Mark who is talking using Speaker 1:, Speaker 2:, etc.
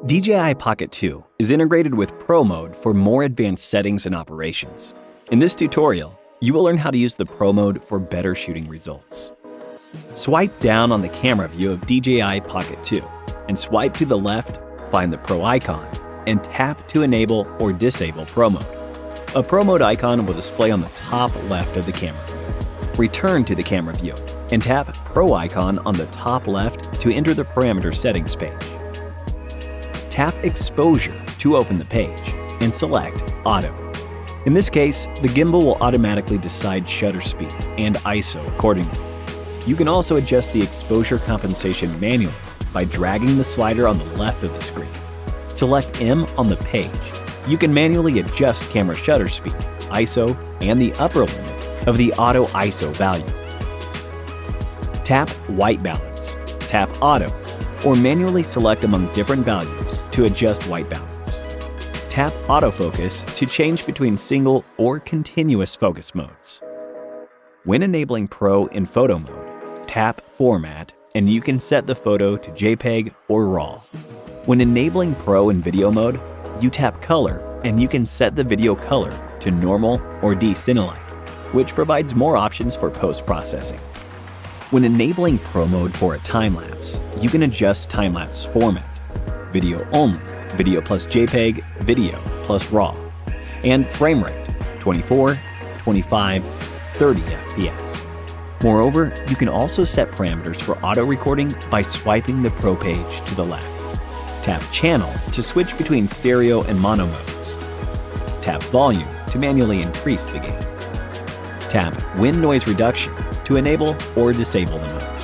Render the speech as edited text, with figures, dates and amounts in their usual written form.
Speaker 1: DJI Pocket 2 is integrated with Pro mode for more advanced settings and operations. In this tutorial, you will learn how to use the Pro mode for better shooting results. Swipe down on the camera view of DJI Pocket 2 and swipe to the left, find the Pro icon, and tap to enable or disable Pro mode. A Pro mode icon will display on the top left of the camera view. Return to the camera view and tap Pro icon on the top left to enter the parameter settings page. Tap Exposure to open the page and select Auto. In this case, the gimbal will automatically decide shutter speed and ISO accordingly. You can also adjust the exposure compensation manually by dragging the slider on the left of the screen. Select M on the page. You can manually adjust camera shutter speed, ISO, and the upper limit of the auto ISO value. Tap White Balance, tap Auto, or manually select among different values to adjust white balance. Tap Autofocus to change between single or continuous focus modes. When enabling Pro in photo mode, tap Format and you can set the photo to JPEG or RAW. When enabling Pro in video mode, you tap Color and you can set the video color to normal or decinelite, which provides more options for post-processing. When enabling Pro mode for a time-lapse, you can adjust time-lapse format, video only, video plus JPEG, video plus RAW, and frame rate, 24, 25, 30 FPS. Moreover, you can also set parameters for auto recording by swiping the Pro page to the left. Tap Channel to switch between stereo and mono modes. Tap Volume to manually increase the gain. Tap Wind Noise Reduction to enable or disable the mode.